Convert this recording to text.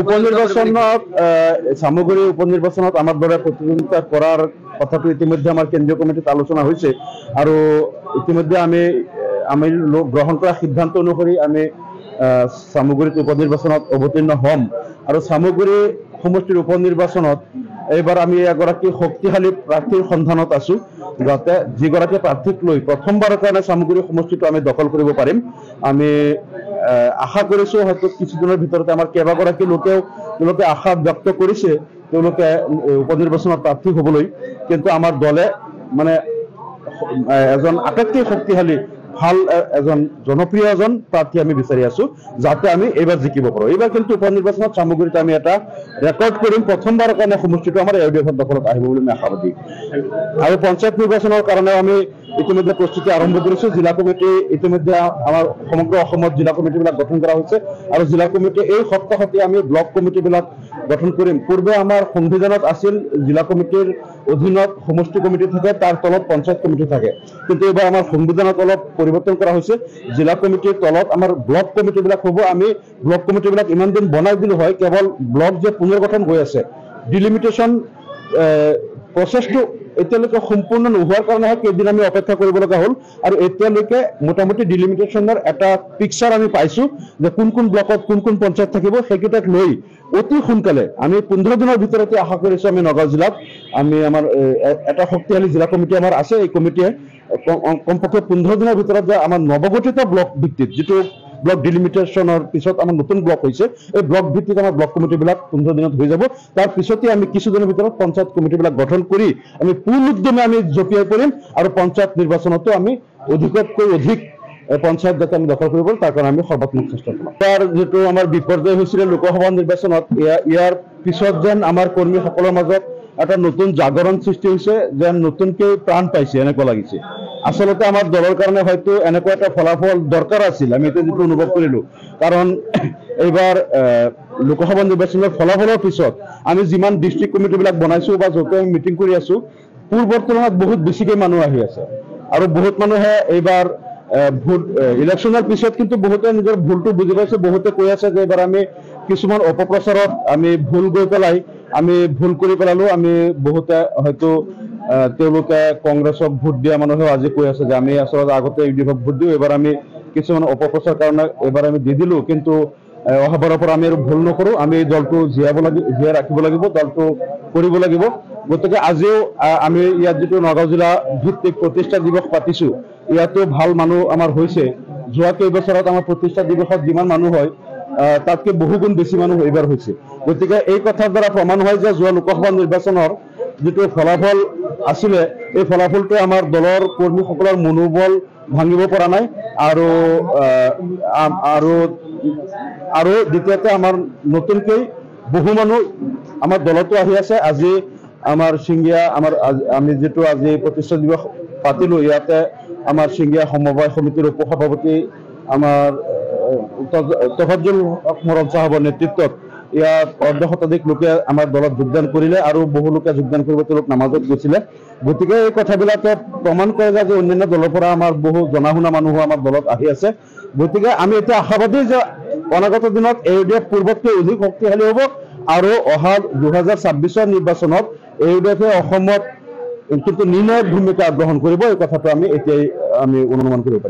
উপনির্বাচনত সামগ্রী উপনির্বাচনত আমার দ্বারা প্রতিদ্বন্দ্বিতা করার কথাটো ইতিমধ্যে আমার কেন্দ্রীয় কমিটিত আলোচনা হয়েছে আর ইতিমধ্যে আমি গ্রহণ করা সিদ্ধান্ত অনুসৰি আমি সামগ্ৰীত উপনিৰ্বাচনত অবতীৰ্ণ হম আৰ সামগ্ৰী সমষ্টিৰ উপনিৰ্বাচনত এইবাৰ আমি এগৰাকী শক্তিশালী প্ৰাৰ্থীৰ সন্ধানত আছো যাতে যিগৰাকী প্ৰাৰ্থীক লৈ প্ৰথমবাৰৰ কাৰণে সামগ্ৰী সমষ্টিটো আমি দখল কৰিব পাৰিম আমি আশা কৰিছো হয়তো কিছুদিনৰ ভিতৰতে আমাৰ কেইবাগৰাকী লোকে আশা ব্যক্ত কৰিছে তেওঁলোকে উপনিৰ্বাচনত প্ৰাৰ্থী হ'বলৈ কিন্তু আমাৰ দলে মানে এজন আটাইতকৈ শক্তিশালী ভাল এজন জনপ্ৰিয় এজন প্ৰাৰ্থী আমি বিচাৰি আছো যাতে আমি এইবাৰ জিকিব পাৰো এইবাৰ কিন্তু উপনিৰ্বাচনত সামগ্ৰীত আমি এটা ৰেকৰ্ড কৰিম প্ৰথমবাৰৰ কাৰণে সমষ্টিটো আমাৰ এওডিএফৰ দখলত আহিব বুলি আমি আশাবাদী আৰু পঞ্চায়ত নিৰ্বাচনৰ কাৰণে আমি ইতিমধ্যে প্ৰস্তুতি আৰম্ভ কৰিছো জিলা কমিটি ইতিমধ্যে আমাৰ সমগ্ৰ অসমত জিলা কমিটিবিলাক গঠন কৰা হৈছে আৰু জিলা কমিটি এই সপ্তাহতে আমি ব্লক কমিটিবিলাক গঠন কৰিম পূৰ্বে আমাৰ সংবিধানত আছিল জিলা কমিটিৰ অধীনত সমষ্টি কমিটি থাকে তাৰ তলত পঞ্চায়ত কমিটি থাকে কিন্তু এবাৰ আমাৰ সংবিধানত অলপ পৰিৱৰ্তন কৰা হৈছে জিলা কমিটিৰ তলত আমাৰ ব্লক কমিটিবিলাক হ'ব আমি ব্লক কমিটিবিলাক ইমান দিন বনাই দিলো হয় কেৱল ব্লক যে পুনৰ্গঠন হৈ আছে ডিলিমিটেশ্যন প্ৰচেছটো এতিয়ালৈকে সম্পূৰ্ণ নোহোৱাৰ কাৰণেহে কেইদিন আমি অপেক্ষা কৰিব লগা হ'ল আৰু এতিয়ালৈকে মোটামুটি ডিলিমিটেশ্যনৰ এটা পিকচাৰ আমি পাইছো যে কোন ব্লকত কোন পঞ্চায়ত থাকিব সেইকেইটাক লৈ অতি সোনকালে আমি 15 দিনৰ ভিতৰতে আশা কৰিছো আমি নগাঁও জিলাত আমি আমাৰ এটা শক্তিশালী জিলা কমিটি আমাৰ আছে এই কমিটিয়ে কমপক্ষে 15 দিনৰ ভিতৰত যে আমাৰ নৱগঠিত ব্লক ভিত্তিত যেটো ব্লক ডিলিমিটেশ্যনৰ পিছত আমাৰ নতুন ব্লক হৈছে এই ব্লক ভিত্তিত আমাৰ ব্লক কমিটিবিলাক 15 দিনত হৈ যাব তাৰ পিছতে আমি কিছুদিনৰ ভিতৰত পঞ্চায়ত কমিটিবিলাক গঠন কৰি আমি পূৰ্ণ উদ্যমে আমি জপিয়াই পৰিম আৰু পঞ্চায়ত নিৰ্বাচনতো আমি অধিকতকৈ অধিক পঞ্চায়ত যাতে আমি দখল কৰিব পাৰোঁ তাৰ কাৰণে আমি সৰ্বাত্মক চেষ্টা কৰিম তাৰ যেটো আমাৰ বিপৰ্যয় হৈছিল লোকসভা নিৰ্বাচনত ইয়াৰ পিছত যেন আমাৰ কৰ্মীসকলৰ মাজত এটা নতুন জাগৰণ সৃষ্টি হৈছে যেন নতুনকৈ প্ৰাণ পাইছে এনেকুৱা লাগিছে আসলতে আমাৰ দলৰ কাৰণে হয়তো এনেকুৱা এটা ফলাফল দৰকাৰ আছিল আমি এটা যেটো অনুভৱ কৰিলো কাৰণ এইবাৰ লোকসভা নিৰ্বাচনৰ ফলাফলৰ পিছত আমি যিমান ডিস্ট্ৰিক্ট কমিটিবিলাক বনাইছো বা য'তে আমি মিটিং কৰি আছো পূৰ্বৰ তুলনাত বহুত বেছিকৈ মানুহ আহি আছে আৰু বহুত মানুহে এইবাৰ ভোট ইলেকশ্যনৰ পিছত কিন্তু বহুতে নিজৰ ভুলটো বুজি পাইছে বহুতে কৈ আছে যে এইবাৰ আমি কিছুমান অপপ্ৰচাৰত আমি ভুল গৈ পেলাই আমি ভুল কৰি পেলালো আমি বহুতে হয়তো তেওঁলোকে কংগ্ৰেছক ভোট দিয়া মানুহেও আজি কৈ আছে যে আমি আসলে আগতে ইউডিএফক ভোট দিওঁ এবাৰ আমি কিছুমান অপপ্ৰচাৰ কাৰণে এবাৰ আমি দি দিলো কিন্তু অহাবাৰৰ পৰা আমি আৰু ভুল নকৰো আমি দলটো জীয়াই ৰাখিব লাগিব দলটো কৰিব লাগিব গতিকে আজিও আমি ইয়াত যেটো নগাঁও জিলা ভিত্তিক প্ৰতিষ্ঠা দিৱস পাতিছো ইয়াতো ভাল মানুহ আমাৰ হৈছে যোৱা কেইবছৰত আমাৰ প্ৰতিষ্ঠা দিৱসত যিমান মানুহ হয় তাতকৈ বহুগুণ বেছি মানুহ এইবাৰ হৈছে গতিকে এই কথাৰ দ্বাৰা প্ৰমাণ হয় যে যোৱা লোকসভা নিৰ্বাচনৰ যেটো ফলাফল আছিলে এই ফলাফলটো আমাৰ দলৰ কৰ্মীসকলৰ মনোবল ভাঙিব পৰা নাই আৰু দ্বিতীয়তে আমাৰ নতুনকৈ বহু মানুহ আমাৰ দলতো আহি আছে আজি আমাৰ সিঙ্গিয়া আমি যেটো আজি প্ৰতিষ্ঠা দিৱস পাতিলো ইয়াতে আমাৰ সিঙ্গিয়া সমবায় সমিতিৰ উপসভাপতি আমাৰ তফাজ্জল মৰম সাহেবৰ নেতৃত্বত ইয়াত অৰ্ধশতাধিক লোকে আমাৰ দলত যোগদান কৰিলে আৰু বহু লোকে যোগদান কৰিব তেওঁলোক নামাজত গৈছিলে গতিকে এই কথাবিলাকে প্ৰমাণ কৰে যে অন্যান্য দলৰ পৰা আমাৰ বহু জনাশুনা মানুহ আমাৰ দলত আহি আছে গতিকে আমি এতিয়া আশাবাদী যে অনাগত দিনত এওডিএফ পূৰ্বতকৈ অধিক শক্তিশালী হ'ব আৰু অহা 2026 নিৰ্বাচনত এওডিএফে অসমত কিন্তু নিৰ্ণায়ক ভূমিকা গ্ৰহণ কৰিব এই কথাটো আমি এতিয়াই অনুমান কৰিব পাৰিম